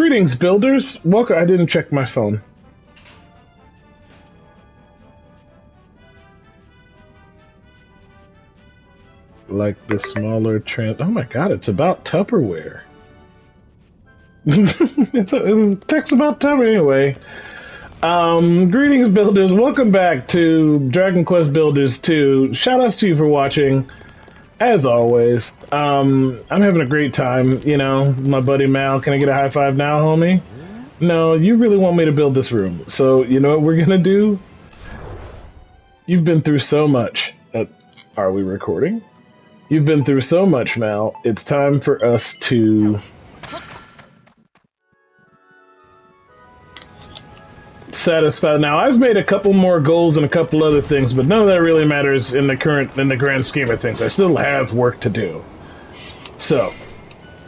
Greetings, builders. Welcome. I didn't check my phone. Like the smaller trans. Oh my god, it's about Tupperware. it's a text about Tupperware anyway. Greetings, builders. Welcome back to Dragon Quest Builders 2. Shoutouts to you for watching. As always, I'm having a great time. You know, my buddy Mal. Can I get a high five now, homie? No, you really want me to build this room. So, you know what we're gonna do? You've been through so much. Are we recording? You've been through so much, Mal. It's time for us to satisfy. Now, I've made a couple more goals and a couple other things, but none of that really matters in the grand scheme of things. I still have work to do. So,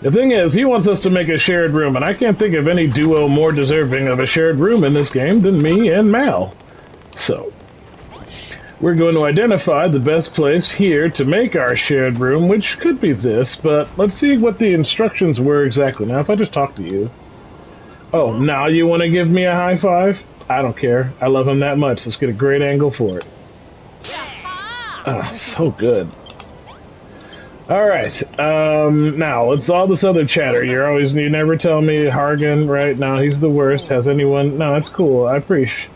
the thing is, he wants us to make a shared room, and I can't think of any duo more deserving of a shared room in this game than me and Mal. So, we're going to identify the best place here to make our shared room, which could be this, but let's see what the instructions were exactly. Now, if I just talk to you... Oh, now you want to give me a high five? I don't care. I love him that much. Let's get a great angle for it. Ah, so good. Alright, now, let's all this other chatter. You never tell me Hargan, right? No, he's the worst. Has anyone... No, that's cool. I appreciate...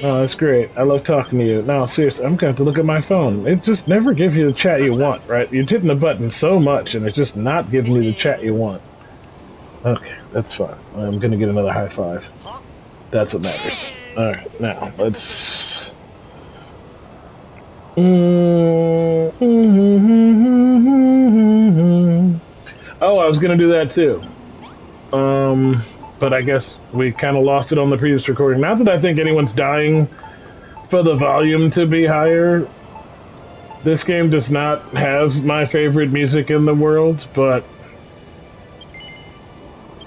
Oh, that's great. I love talking to you. No, seriously, I'm going to have to look at my phone. It just never gives you the chat you want, right? You're hitting the button so much, and it's just not giving you the chat you want. Okay, that's fine. I'm going to get another high five. That's what matters. Alright, now, let's... Oh, I was going to do that, too. But I guess we kind of lost it on the previous recording. Not that I think anyone's dying for the volume to be higher. This game does not have my favorite music in the world, but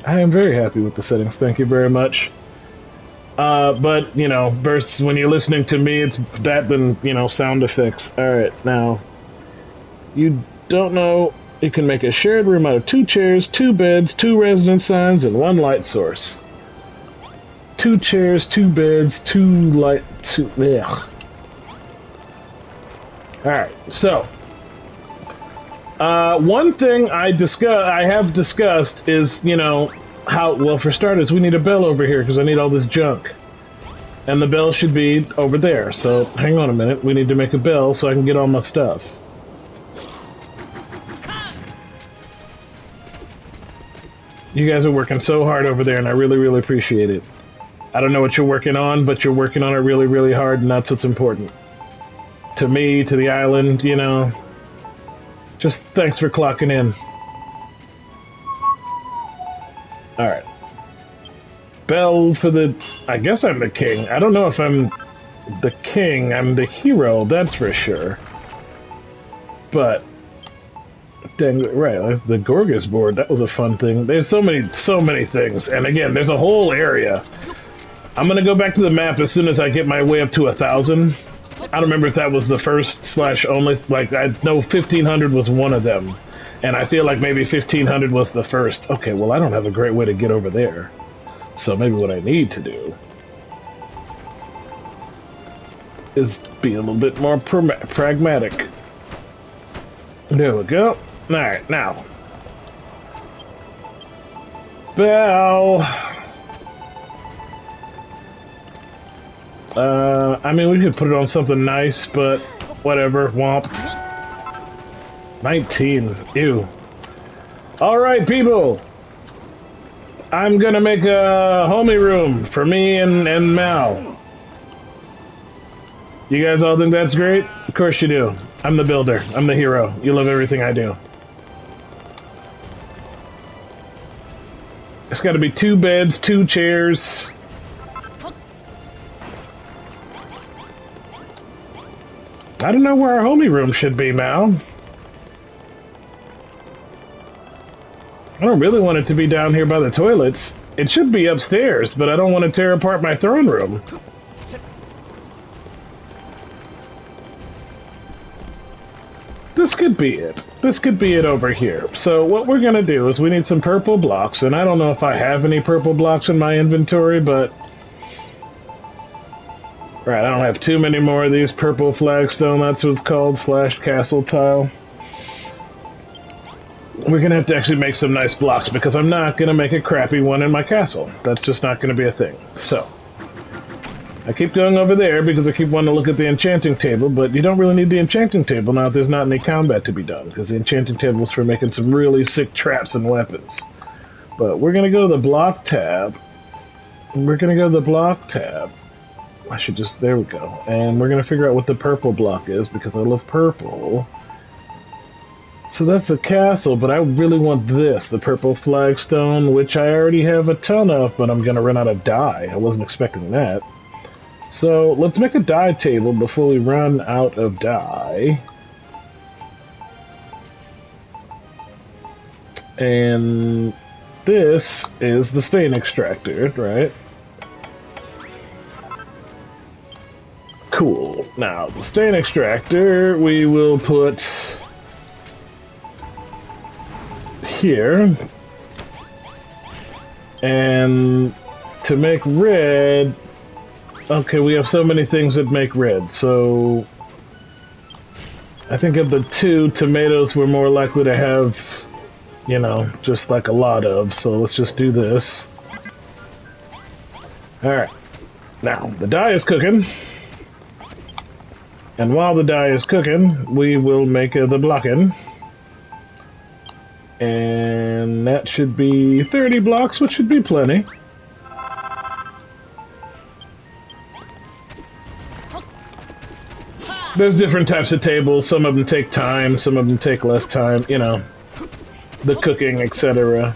I am very happy with the settings. Thank you very much. But, you know, versus when you're listening to me, it's that than, you know, sound effects. Alright, now, you don't know... You can make a shared room out of 2 chairs, 2 beds, 2 residence signs, and 1 light source. 2 chairs, 2 beds, 2 light... 2... Ugh. Alright, so... one thing I have discussed is, you know, how... Well, for starters, we need a bell over here, because I need all this junk. And the bell should be over there, so hang on a minute. We need to make a bell so I can get all my stuff. You guys are working so hard over there, and I really, really appreciate it. I don't know what you're working on, but you're working on it really, really hard, and that's what's important. To me, to the island, you know. Just thanks for clocking in. Alright. Bell for the... I guess I'm the king. I don't know if I'm the king. I'm the hero, that's for sure. But... Dang, right, that's the Gorgas board. That was a fun thing. There's so many things. And again, there's a whole area. I'm gonna go back to the map as soon as I get my way up to 1,000. I don't remember if that was the first / only. Like, I know 1,500 was one of them. And I feel like maybe 1,500 was the first. Okay, well, I don't have a great way to get over there. So maybe what I need to do is be a little bit more pragmatic. There we go. Alright, now. Bell. I mean, we could put it on something nice, but whatever. Womp. 19. Ew. Alright, people. I'm gonna make a homie room for me and Mal. You guys all think that's great? Of course you do. I'm the builder. I'm the hero. You love everything I do. It's got to be 2 beds, 2 chairs. I don't know where our homie room should be, Mal. I don't really want it to be down here by the toilets. It should be upstairs, but I don't want to tear apart my throne room. this could be it. This could be it over here. So what we're going to do is we need some purple blocks, and I don't know if I have any purple blocks in my inventory, but... Right, I don't have too many more of these purple flagstone, that's what it's called, / castle tile. We're going to have to actually make some nice blocks, because I'm not going to make a crappy one in my castle. That's just not going to be a thing. So... I keep going over there because I keep wanting to look at the enchanting table, but you don't really need the enchanting table now if there's not any combat to be done, because the enchanting table is for making some really sick traps and weapons. But we're going to go to the block tab. I should just... There we go. And we're going to figure out what the purple block is, because I love purple. So that's the castle, but I really want this, the purple flagstone, which I already have a ton of, but I'm going to run out of dye. I wasn't expecting that. So, let's make a dye table before we run out of dye. And this is the stain extractor, right? Cool. Now, the stain extractor we will put here. And to make red... Okay, we have so many things that make red, so... I think of the two, tomatoes we're more likely to have, you know, just like a lot of, so let's just do this. Alright. Now, the dye is cooking. And while the dye is cooking, we will make the blocking. And that should be 30 blocks, which should be plenty. There's different types of tables. Some of them take time, some of them take less time, you know, the cooking, etc.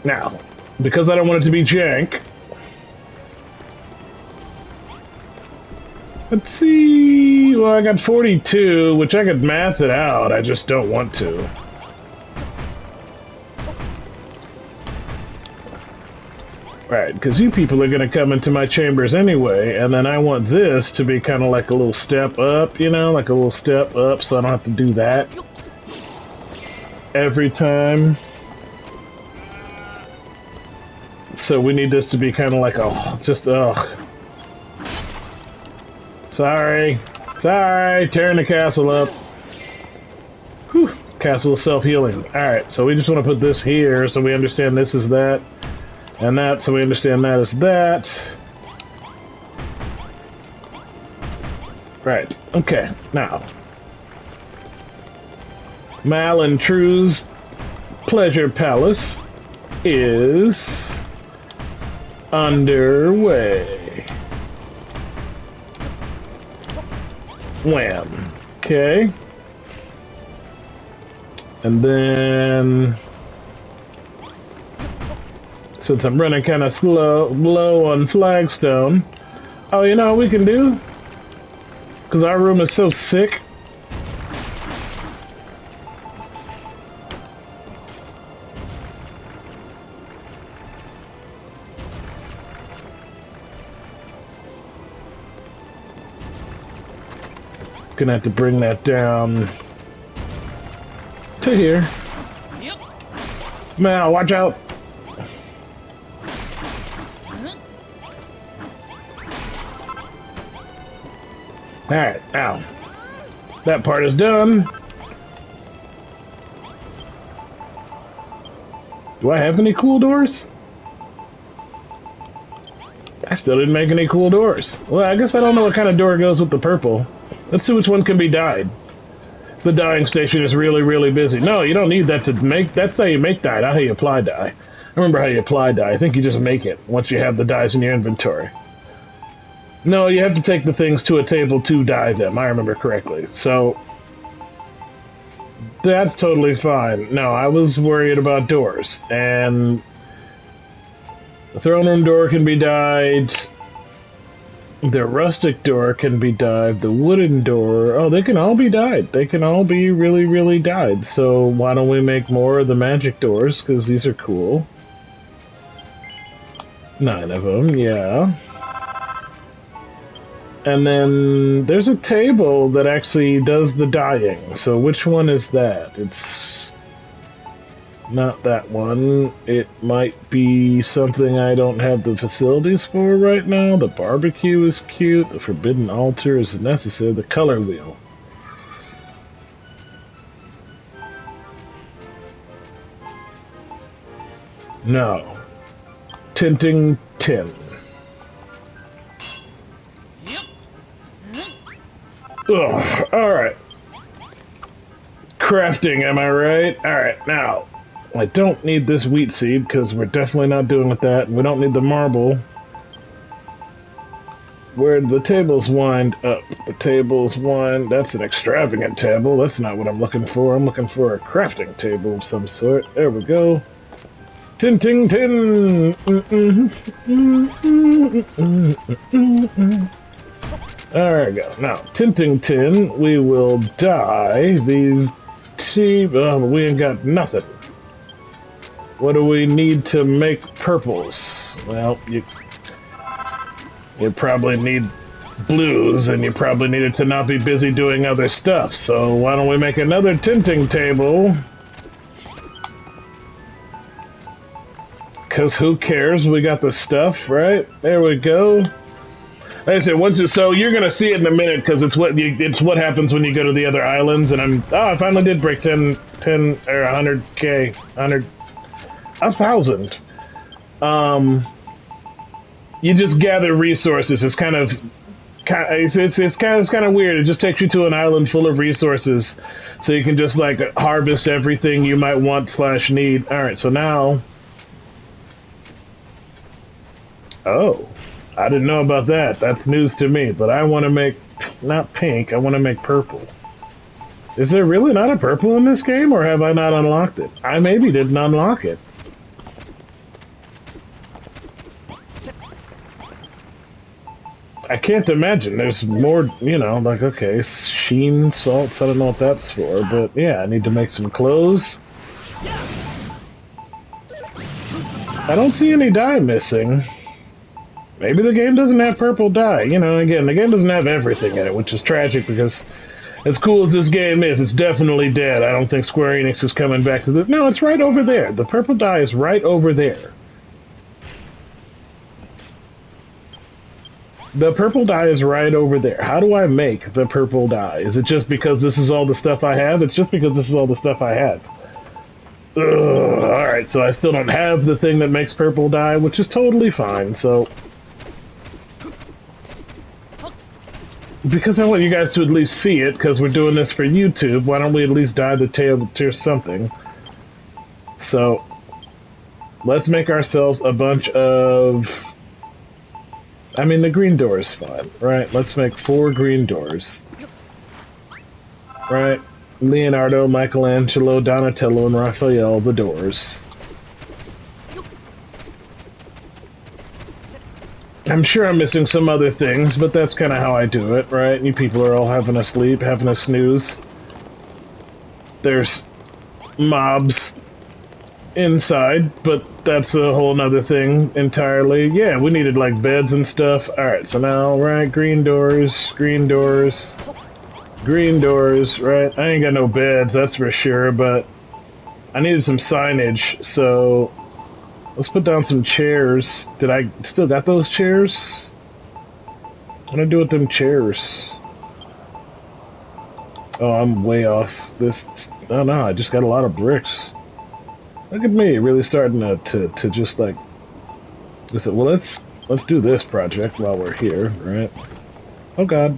Now, because I don't want it to be jank, let's see, well, I got 42, which I could math it out, I just don't want to. Right, because you people are going to come into my chambers anyway, and then I want this to be kind of like a little step up, you know, like a little step up, so I don't have to do that every time. So we need this to be kind of like, Sorry, tearing the castle up. Whew, castle is self-healing. Alright, so we just want to put this here so we understand this is that. And that, so we understand that is that. Right, okay, now. Mal and True's Pleasure Palace is underway. Wham. Okay. And then... Since I'm running kind of low on flagstone. Oh, you know what we can do? Because our room is so sick. Gonna have to bring that down to here. Yep. Mal, watch out. Alright, now, that part is done. Do I have any cool doors? I still didn't make any cool doors. Well, I guess I don't know what kind of door goes with the purple. Let's see which one can be dyed. The dyeing station is really, really busy. No, you don't need that to make... That's how you make dye, not how you apply dye. I remember how you apply dye. I think you just make it once you have the dyes in your inventory. No, you have to take the things to a table to dye them, I remember correctly. So, that's totally fine. No, I was worried about doors. And the throne room door can be dyed. The rustic door can be dyed. The wooden door, oh, they can all be dyed. They can all be really, really dyed. So why don't we make more of the magic doors, because these are cool. 9 of them, yeah. And then there's a table that actually does the dyeing. So which one is that? It's not that one. It might be something I don't have the facilities for right now. The barbecue is cute. The forbidden altar is necessary. The color wheel. No. Tinting tin. Ugh, alright. Crafting, am I right? Alright, now, I don't need this wheat seed, because we're definitely not doing with that, and we don't need the marble. Where the tables wind up. The tables wind... That's an extravagant table. That's not what I'm looking for. I'm looking for a crafting table of some sort. There we go. Tinting tin! There we go. Now, tinting tin, we will dye these we ain't got nothing. What do we need to make purples? Well, you probably need blues, and you probably need it to not be busy doing other stuff, so why don't we make another tinting table? Because who cares? We got the stuff, right? There we go. Like I said, so you're gonna see it in a minute because it's what happens when you go to the other islands. And I finally did break 10 or 100k, 1,000. You just gather resources. It's kind of weird. It just takes you to an island full of resources, so you can just like harvest everything you might want / need. All right, so now, oh. I didn't know about that. That's news to me. But I want to make, not pink, I want to make purple. Is there really not a purple in this game, or have I not unlocked it? I maybe didn't unlock it. I can't imagine. There's more, like, okay, sheen salts, I don't know what that's for, but yeah, I need to make some clothes. I don't see any dye missing. Maybe the game doesn't have purple dye. Again, the game doesn't have everything in it, which is tragic because as cool as this game is, it's definitely dead. I don't think Square Enix is coming back to the... No, it's right over there. The purple dye is right over there. The purple dye is right over there. How do I make the purple dye? Is it just because this is all the stuff I have? It's just because this is all the stuff I have. Ugh, alright, so I still don't have the thing that makes purple dye, which is totally fine, so... Because I want you guys to at least see it, because we're doing this for YouTube, why don't we at least dye the tail to something? So, let's make ourselves a bunch of... I mean, the green door is fine, right? Let's make 4 green doors. Right? Leonardo, Michelangelo, Donatello, and Raphael, the doors. I'm sure I'm missing some other things, but that's kind of how I do it, right? You people are all having a sleep, having a snooze. There's mobs inside, but that's a whole nother thing entirely. Yeah, we needed, like, beds and stuff. Alright, so now, right, green doors, green doors, green doors, right? I ain't got no beds, that's for sure, but I needed some signage, so... Let's put down some chairs. Did I still got those chairs? What do I do with them chairs? Oh, I'm way off. Oh no, I just got a lot of bricks. Look at me, really starting to just like... Well, let's do this project while we're here, right? Oh god.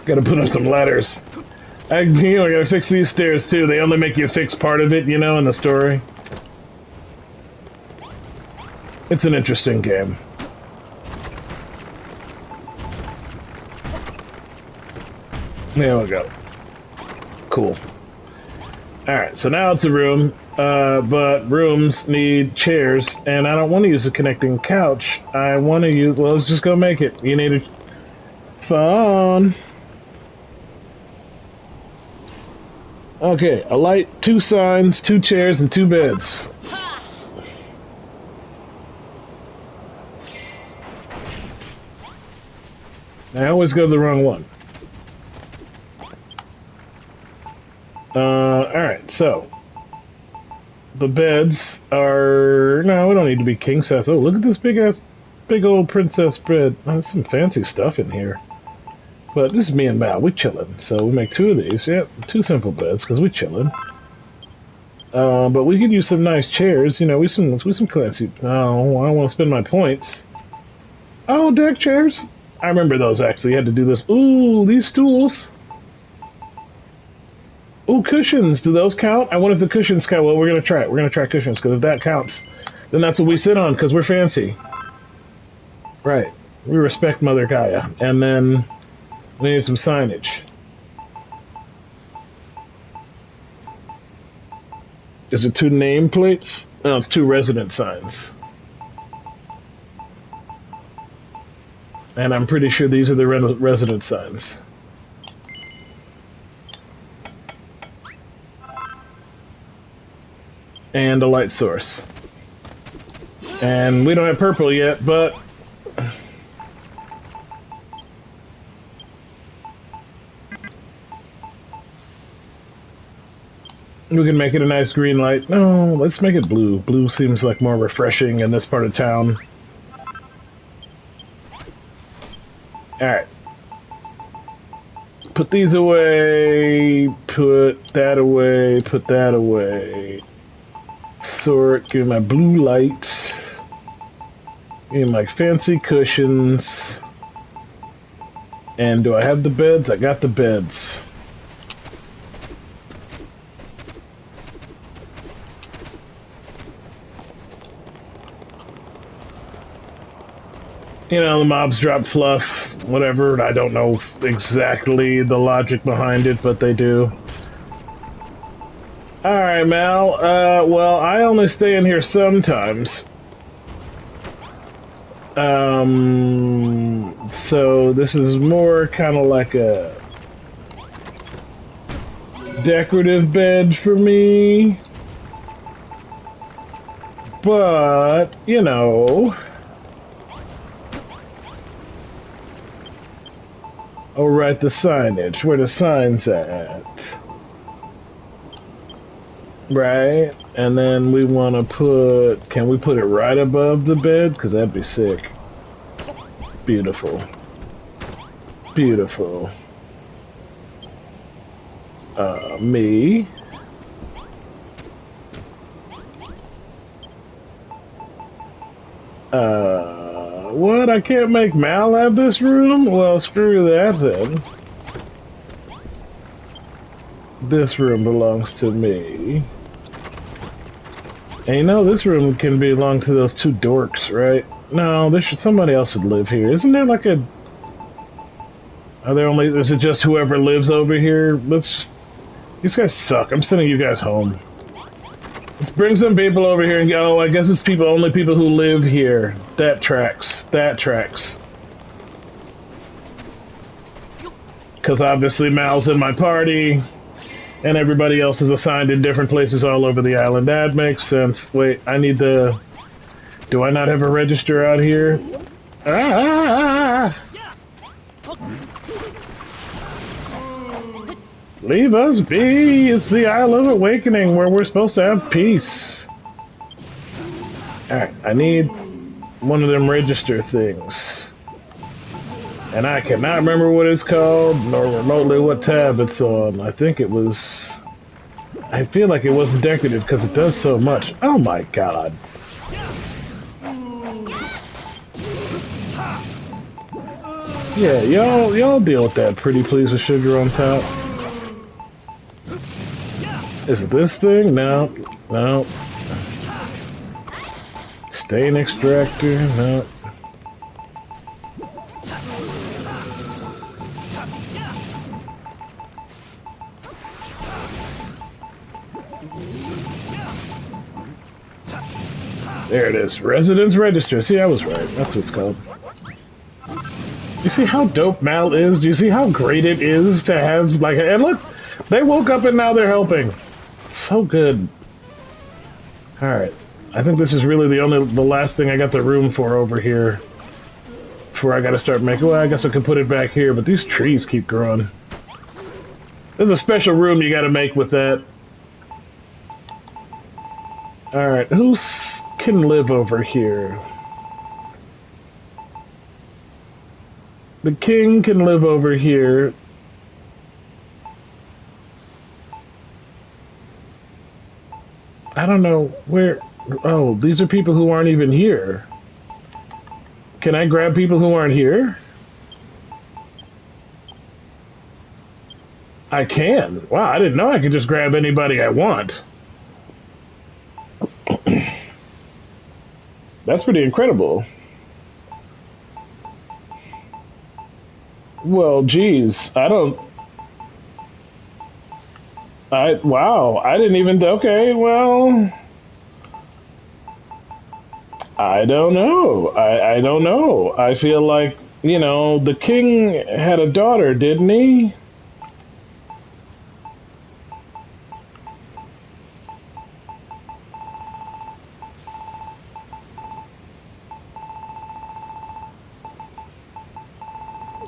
Gotta put up some ladders. I gotta fix these stairs too. They only make you fix part of it, in the story. It's an interesting game. There we go. Cool. Alright, so now it's a room, but rooms need chairs, and I don't want to use a connecting couch. I want to use... Well, let's just go make it. You need a phone. Okay, a light, 2 signs, 2 chairs, and 2 beds. I always go to the wrong one. Alright, so. The beds are... No, we don't need to be king size. Oh, look at this big old princess bed. Oh, there's some fancy stuff in here. But this is me and Mal. We chillin'. So we make 2 of these. Yep, 2 simple beds, because we chillin'. But we could use some nice chairs. You know, we some classy... Oh, I don't want to spend my points. Oh, deck chairs. I remember those, actually. You had to do this. Ooh, these stools. Ooh, cushions. Do those count? I wonder if the cushions count. Well, we're going to try it. We're going to try cushions, because if that counts, then that's what we sit on, because we're fancy. Right. We respect Mother Gaia. And then we need some signage. Is it 2 nameplates? No, it's 2 resident signs. And I'm pretty sure these are the resident signs. And a light source. And we don't have purple yet, but... we can make it a nice green light. No, let's make it blue. Blue seems like more refreshing in this part of town. Alright. Put these away. Put that away. Put that away. Sort. Give me my blue light. Give me my fancy cushions. And do I have the beds? I got the beds. You know, the mobs drop fluff, whatever. I don't know exactly the logic behind it, but they do. Alright, Mal. Well, I only stay in here sometimes. So this is more kind of like a decorative bed for me. But, you know... Oh, right, the signage. Where the sign's at. Right? And then we want to put... Can we put it right above the bed? Because that'd be sick. Beautiful. Beautiful. Me. What? I can't make Mal have this room? Well, screw that then. This room belongs to me. And you know, this room can belong to those 2 dorks, right? No, somebody else would live here. Isn't there like a... Are there only... Is it just whoever lives over here? These guys suck. I'm sending you guys home. Let's bring some people over here and go. Oh, I guess it's only people who live here. That tracks. That tracks. Because obviously Mal's in my party, and everybody else is assigned in different places all over the island. That makes sense. Wait, I need the... Do I not have a register out here? Ah! Leave us be! It's the Isle of Awakening where we're supposed to have peace. Alright, I need one of them register things. And I cannot remember what it's called, nor remotely what tab it's on. I think it was... I feel like it wasn't decorative because it does so much. Oh my god. Yeah, y'all deal with that, pretty please with sugar on top. Is it this thing? No. No. Stain extractor? No. There it is. Residence register. See, I was right. That's what it's called. You see how dope Mal is? Do you see how great it is to have, like... And look! They woke up and now they're helping. So good. Alright. I think this is really the last thing I got the room for over here. before I gotta start making... Well, I guess I could put it back here, but these trees keep growing. There's a special room you gotta make with that. Alright, who can live over here? The king can live over here. I don't know where... Oh, these are people who aren't even here. Can I grab people who aren't here? I can. Wow, I didn't know I could just grab anybody I want. That's pretty incredible. Well, geez, wow, I didn't even... Okay, well... I don't know. I don't know. I feel like, you know, the king had a daughter, didn't he?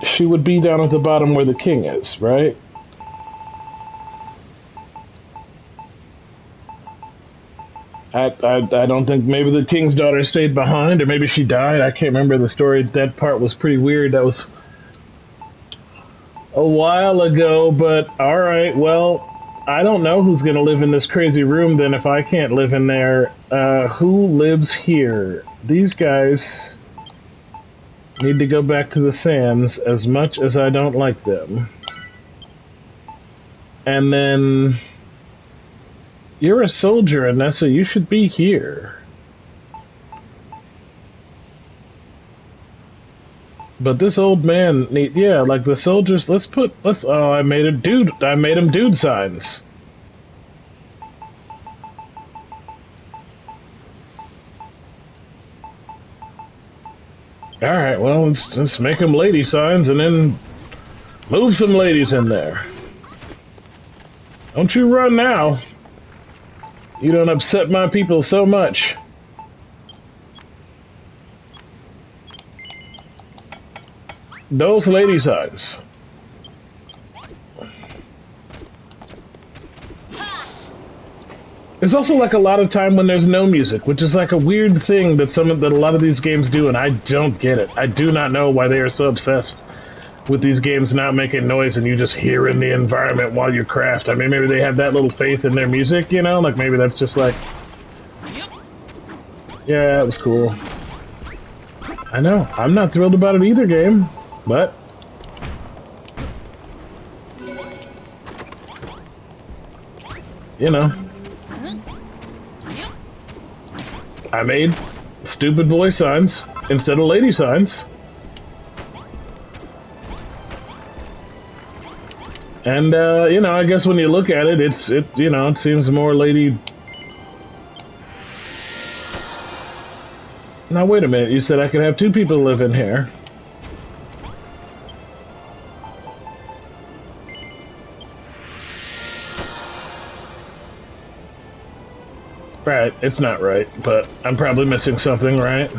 She would be down at the bottom where the king is, right? I don't think maybe the king's daughter stayed behind, or maybe she died. I can't remember the story. That part was pretty weird. That was a while ago, but alright, well, I don't know who's going to live in this crazy room then if I can't live in there. Who lives here? These guys need to go back to the sands as much as I don't like them. And then... You're a soldier, Anessa. You should be here. But this old man need... Yeah, like the soldiers... Let's... Oh, I made him dude signs. Alright, well, let's make them lady signs and then move some ladies in there. Don't you run now. You don't upset my people so much. Those lady signs. There's also like a lot of time when there's no music, which is like a weird thing that a lot of these games do, and I don't get it. I do not know why they are so obsessed with these games not making noise and you just hearing the environment while you craft. I mean, maybe they have that little faith in their music, you know? Like, maybe that's just like... Yeah, it was cool. I know. I'm not thrilled about it either, game. But... You know. I made stupid boy signs instead of lady signs. And, you know, I guess when you look at it, it seems more lady... Now, wait a minute, you said I could have two people live in here. Right, it's not right, but I'm probably missing something, right?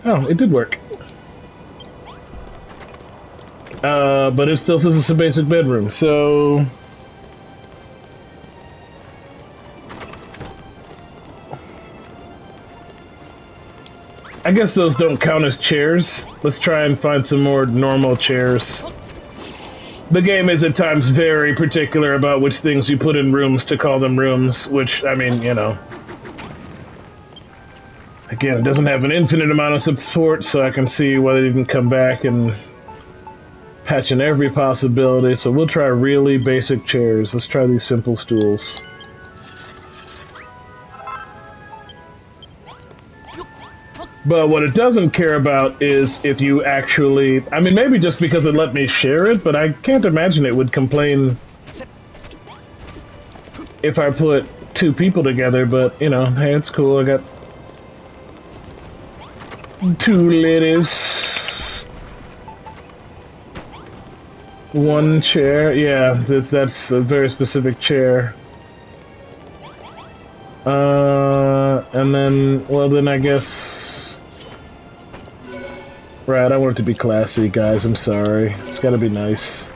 Oh, it did work. But it still says it's a basic bedroom, so... I guess those don't count as chairs. Let's try and find some more normal chairs. The game is at times very particular about which things you put in rooms to call them rooms, which, I mean, you know... Again, it doesn't have an infinite amount of support, so I can see whether you can come back and... patch in every possibility, so we'll try really basic chairs. Let's try these simple stools. But what it doesn't care about is if you actually... I mean, maybe just because it let me share it, but I can't imagine it would complain if I put two people together, but, you know, hey, it's cool. I got two ladies. One chair. Yeah, that's a very specific chair. And then, well, then I guess... Right, I want it to be classy, guys. I'm sorry. It's gotta be nice.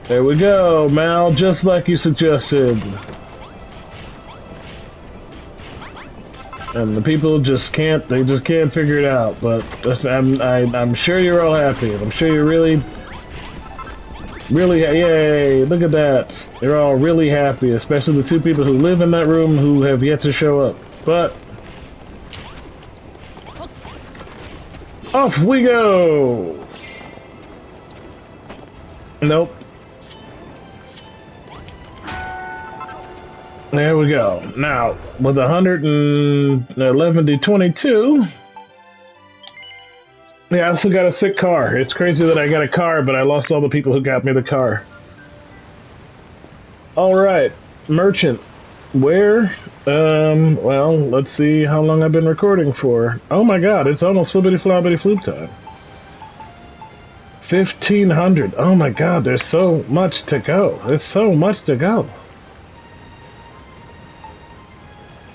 There we go, Mal, just like you suggested. And the people just can't, they just can't figure it out, but I'm sure you're all happy. I'm sure you're really, yay, look at that. They're all really happy, especially the two people who live in that room who have yet to show up. But off we go! Nope. There we go. Now, with 111 to 22, yeah, I still got a sick car. It's crazy that I got a car, but I lost all the people who got me the car. Alright, merchant. Where? Well, let's see how long I've been recording for. Oh my god, it's almost flippity floppity floop time. 1,500. Oh my god, there's so much to go. There's so much to go.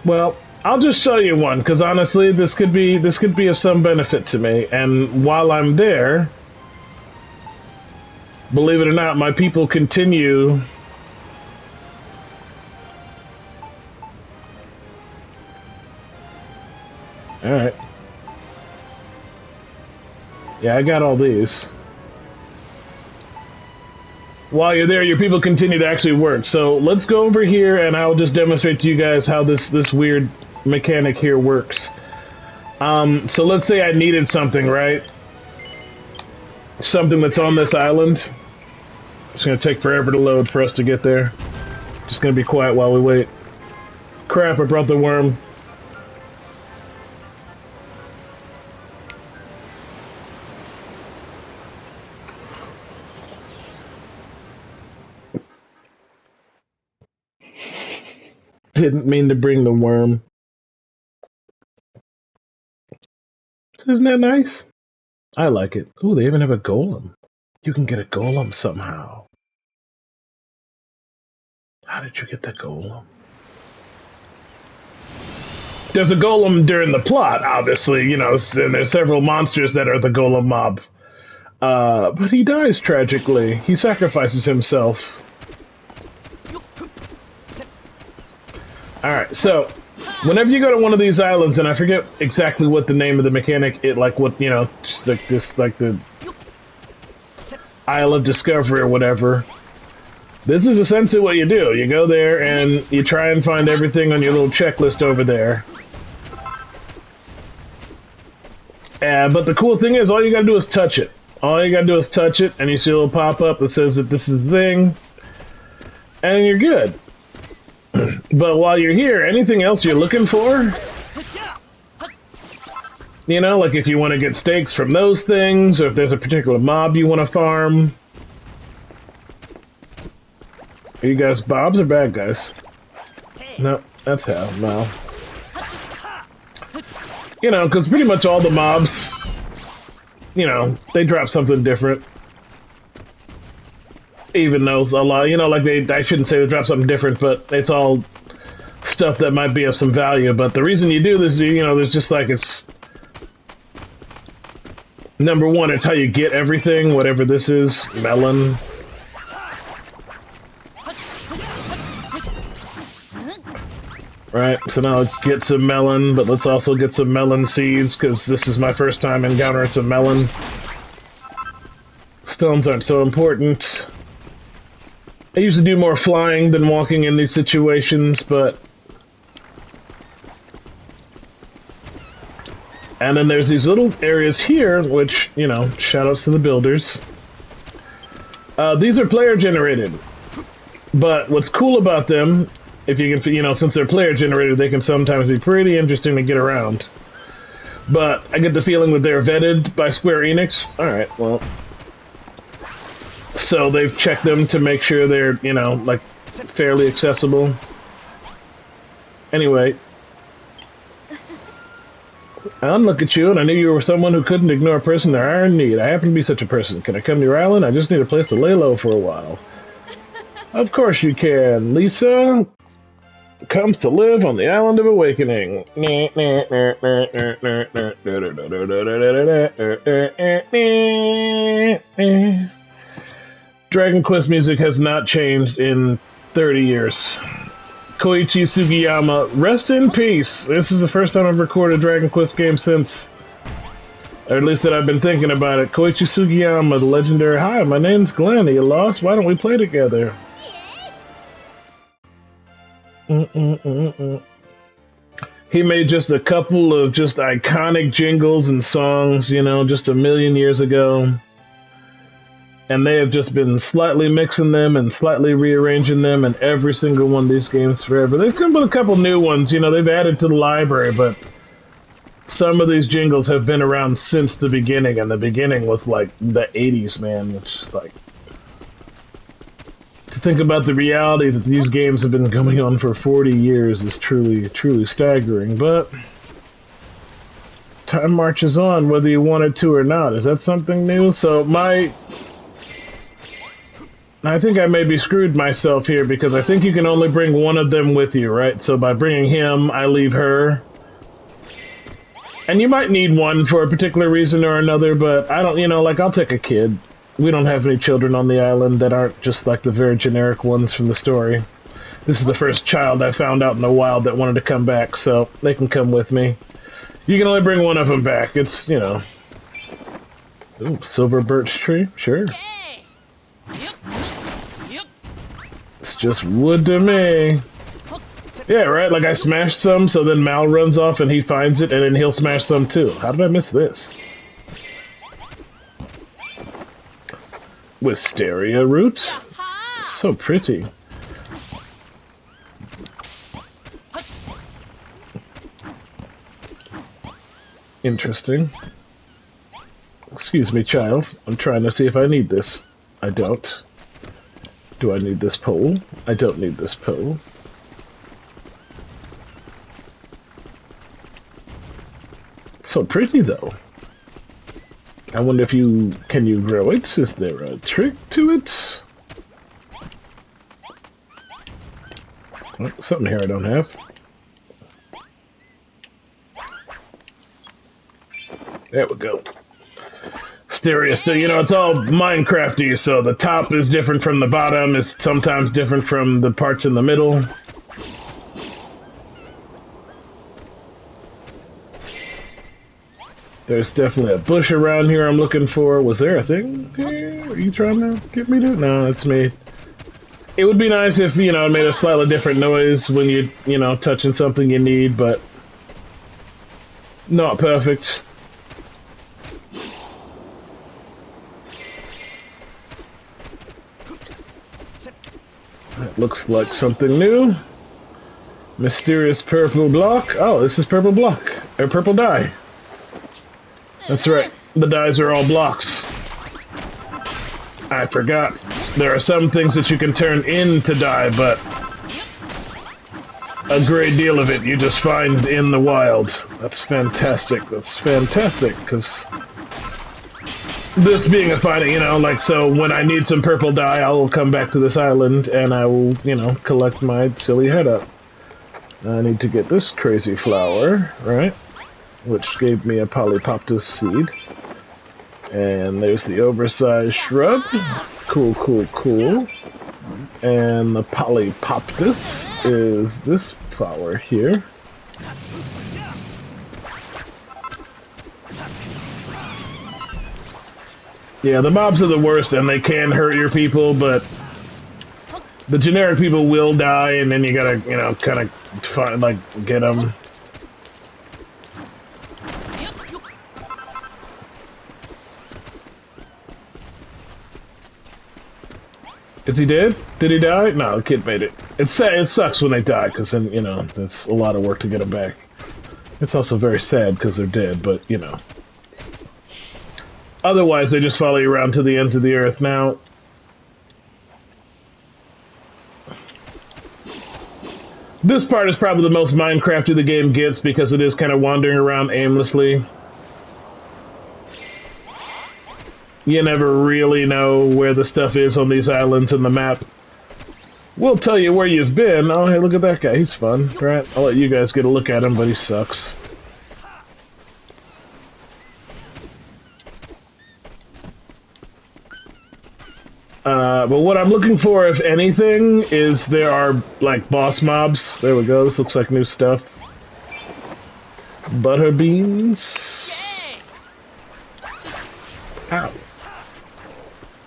Well, I'll just show you one, because honestly, this could be of some benefit to me. And while I'm there, believe it or not, my people continue. All right. Yeah, I got all these. While you're there, your people continue to actually work. So let's go over here, and I'll just demonstrate to you guys how this weird mechanic here works. So let's say I needed something, right? Something that's on this island. It's going to take forever to load for us to get there. Just going to be quiet while we wait. Crap, I brought the worm. Didn't mean to bring the worm. Isn't that nice? I like it. Ooh, they even have a golem. You can get a golem somehow. How did you get the golem? There's a golem during the plot, obviously, you know, and there's several monsters that are the golem mob. But he dies tragically. He sacrifices himself. Alright, so, whenever you go to one of these islands, and I forget exactly what the name of the mechanic, like the Isle of Discovery or whatever, this is essentially what you do. You go there and you try and find everything on your little checklist over there. But the cool thing is, all you gotta do is touch it. All you gotta do is touch it, and you see a little pop-up that says that this is the thing, and you're good. But while you're here, anything else you're looking for? You know, like if you want to get stakes from those things, or if there's a particular mob you want to farm. Are you guys Bobs or bad guys? No, that's how, no. You know, because pretty much all the mobs, you know, they drop something different. Even though a lot, you know, like I shouldn't say they drop something different, but it's all stuff that might be of some value. But the reason you do this, you know, there's just like it's number one, it's how you get everything, whatever this is, melon. Right, so now let's get some melon, but let's also get some melon seeds, because this is my first time encountering some melon. Stones aren't so important. I usually do more flying than walking in these situations, but... And then there's these little areas here, which, you know, shoutouts to the builders. These are player-generated. But what's cool about them, if you can, you know, since they're player-generated, they can sometimes be pretty interesting to get around. But I get the feeling that they're vetted by Square Enix. Alright, well... So they've checked them to make sure they're, you know, like, fairly accessible. Anyway. I look at you, and I knew you were someone who couldn't ignore a person they are in need. I happen to be such a person. Can I come to your island? I just need a place to lay low for a while. Of course you can, Lisa. comes to live on the Island of Awakening. Dragon Quest music has not changed in 30 years. Koichi Sugiyama, rest in peace. This is the first time I've recorded a Dragon Quest game since, or at least that I've been thinking about it. Koichi Sugiyama, the legendary. Hi, my name's Glenn. Are you lost? Why don't we play together? He made just a couple of just iconic jingles and songs, you know, just a million years ago. And they have just been slightly mixing them and slightly rearranging them in every single one of these games forever. They've come with a couple new ones, you know, they've added to the library, but some of these jingles have been around since the beginning, and the beginning was like the 80s, man, which is like... To think about the reality that these games have been going on for 40 years is truly, truly staggering, but... Time marches on, whether you want it to or not. Is that something new? So I think I maybe screwed myself here, because I think you can only bring one of them with you, right? So by bringing him, I leave her. And you might need one for a particular reason or another, but I don't, you know, like, I'll take a kid. We don't have any children on the island that aren't just like the very generic ones from the story. This is the first child I found out in the wild that wanted to come back, so they can come with me. You can only bring one of them back. It's, you know... Ooh, silver birch tree? Sure. It's just wood to me. Yeah, right? Like I smashed some, so then Mal runs off and he finds it, and then he'll smash some too. How did I miss this? Wisteria root? So pretty. Interesting. Excuse me, child. I'm trying to see if I need this. I don't. Do I need this pole? I don't need this pole. So pretty, though. I wonder if you... Can you grow it? Is there a trick to it? Oh, something here I don't have. There we go. Stereo still, you know, it's all Minecrafty, so the top is different from the bottom, is sometimes different from the parts in the middle. There's definitely a bush around here I'm looking for. Was there a thing here? Are you trying to get me to? No, it's me. It would be nice if, you know, it made a slightly different noise when you know, touching something you need, but not perfect. That looks like something new. Mysterious purple block. Oh, this is purple block. Or purple dye. That's right. The dyes are all blocks. I forgot. There are some things that you can turn into dye, but a great deal of it you just find in the wild. That's fantastic. That's fantastic, because this being a finding, you know, like, so when I need some purple dye, I'll come back to this island and I will, you know, collect my silly head up. I need to get this crazy flower, right? Which gave me a polypoptus seed. And there's the oversized shrub. Cool, cool, cool. And the polypoptus is this flower here. Yeah, the mobs are the worst, and they can hurt your people, but the generic people will die, and then you gotta, you know, kind of find, like, get them. Is he dead? Did he die? No, the kid made it. It's sad. It sucks when they die, because then, you know, it's a lot of work to get them back. It's also very sad because they're dead, but, you know. Otherwise, they just follow you around to the ends of the earth. Now, this part is probably the most Minecrafty the game gets, because it is kind of wandering around aimlessly. You never really know where the stuff is on these islands in the map. We'll tell you where you've been. Oh, hey, look at that guy. He's fun. Right, I'll let you guys get a look at him, but he sucks. But what I'm looking for, if anything, is there are, like, boss mobs. There we go. This looks like new stuff. Butter beans. Ow.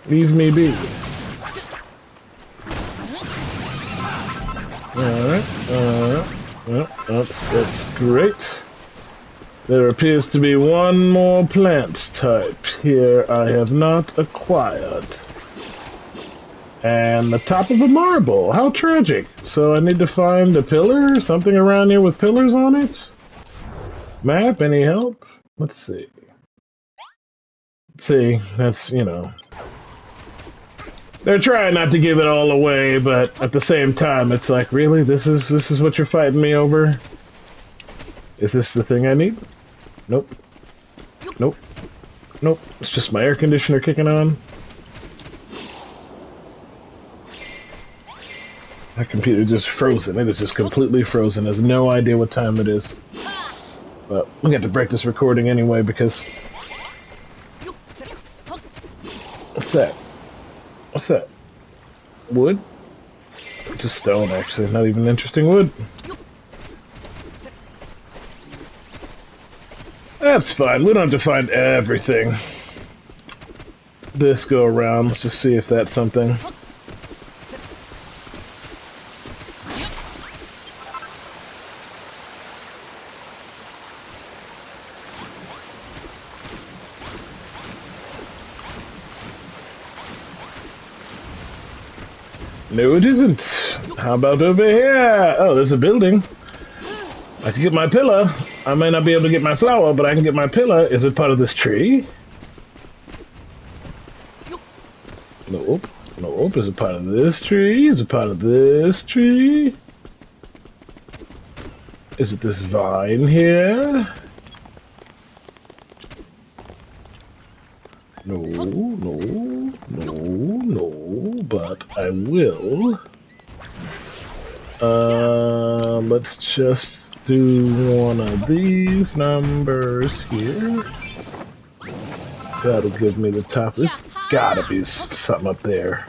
Leave me be. Alright, that's great. There appears to be one more plant type here I have not acquired. And the top of a marble. How tragic. So I need to find a pillar or something around here with pillars on it? Map, any help? Let's see. See, that's, you know... They're trying not to give it all away, but at the same time, it's like, really? This is what you're fighting me over? Is this the thing I need? Nope. Nope. Nope. It's just my air conditioner kicking on. My computer just frozen. It is just completely frozen. Has no idea what time it is. But we got to break this recording anyway because... What's that? What's that? Wood? Just stone, actually. Not even interesting wood. That's fine. We don't have to find everything. This go around. Let's just see if that's something. No, it isn't. How about over here? Oh, there's a building. I can get my pillar. I may not be able to get my flower, but I can get my pillar. Is it part of this tree? Nope. Nope. Is it part of this tree? Is it part of this tree? Is it this vine here? No, no, no, no, but I will. Let's just do one of these numbers here. So that'll give me the top. It's gotta be something up there.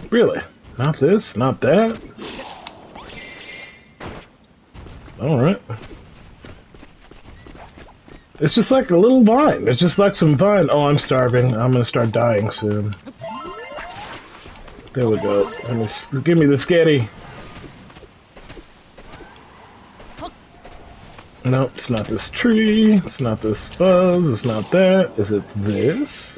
Really? Not this, not that. Alright. It's just like a little vine. It's just like some vine. Oh, I'm starving. I'm gonna start dying soon. There we go. Give me the sketty. Nope, it's not this tree. It's not this fuzz. It's not that. Is it this?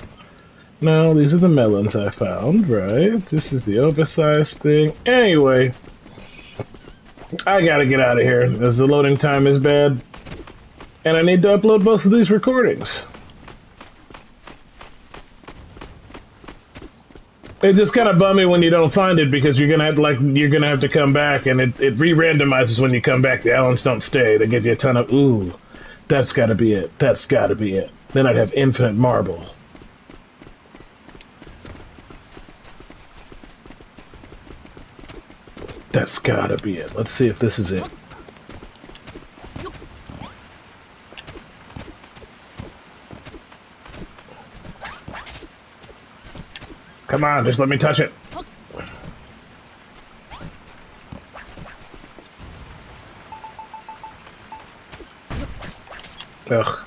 No, these are the melons I found, right? This is the oversized thing. Anyway, I gotta get out of here, as the loading time is bad. And I need to upload both of these recordings. It just kind of bums me when you don't find it, because you're gonna have to come back, and it re-randomizes when you come back. The islands don't stay. They give you a ton of, ooh, that's gotta be it. That's gotta be it. Then I'd have infinite marble. That's gotta be it. Let's see if this is it. Come on, just let me touch it. Ugh.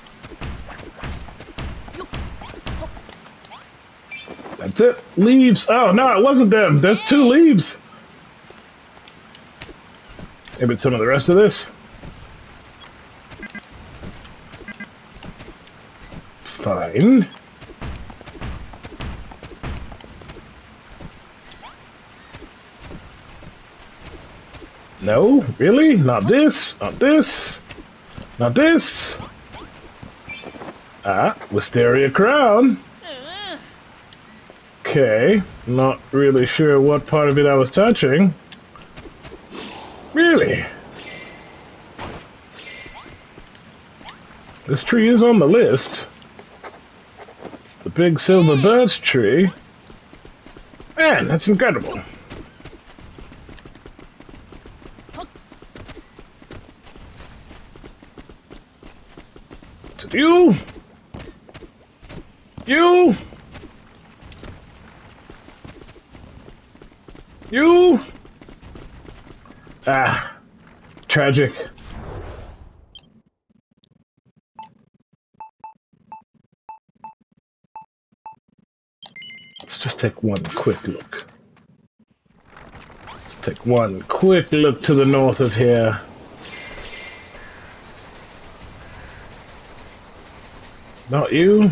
That's it. Leaves. Oh, no, it wasn't them. There's 2 leaves. Maybe it's some of the rest of this. Fine. No? Really? Not this? Not this? Not this? Ah, Wisteria Crown. Okay. Not really sure what part of it I was touching. Really? This tree is on the list. It's the big silver birch tree. Man, that's incredible. Is it you? You? You? Ah, tragic. Let's just take one quick look. Let's take one quick look to the north of here. Not you.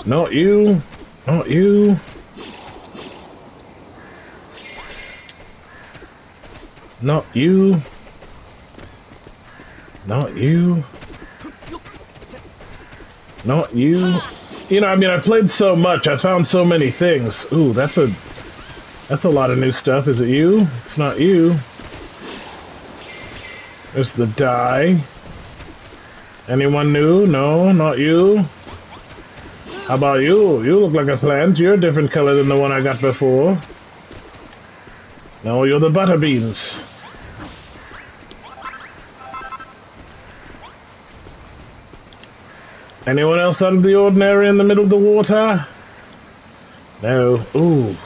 Not you. Not you. Not you. Not you. Not you. You know, I mean, I played so much. I found so many things. Ooh, that's a lot of new stuff. Is it you? It's not you. There's the dye. Anyone new? No, not you. How about you? You look like a plant. You're a different color than the one I got before. No, you're the butter beans. Anyone else out of the ordinary in the middle of the water? No. Ooh.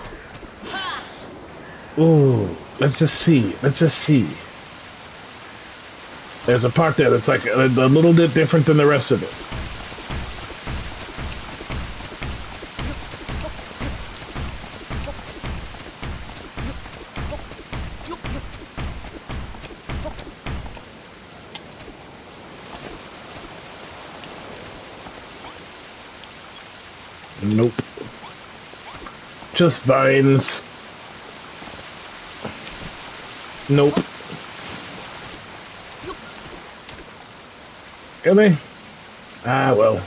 Ooh. Let's just see. Let's just see. There's a part there that's like a little bit different than the rest of it. Nope. Just vines. Nope. Really? Ah, well.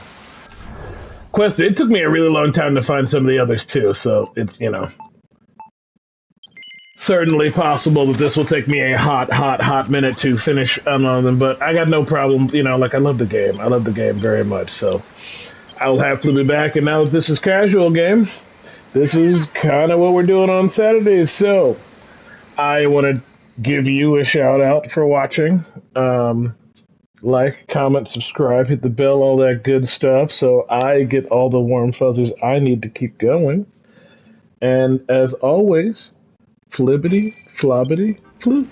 Quest, it took me a really long time to find some of the others too, so it's, you know, certainly possible that this will take me a hot minute to finish on them, but I got no problem, you know, like I love the game. I love the game very much, so I'll happily be back, and now that this is casual game, this is kind of what we're doing on Saturdays, so I want to give you a shout out for watching. Like, comment, subscribe, hit the bell, all that good stuff, so I get all the warm fuzzies I need to keep going. And as always, flibbity, flobbity, floop.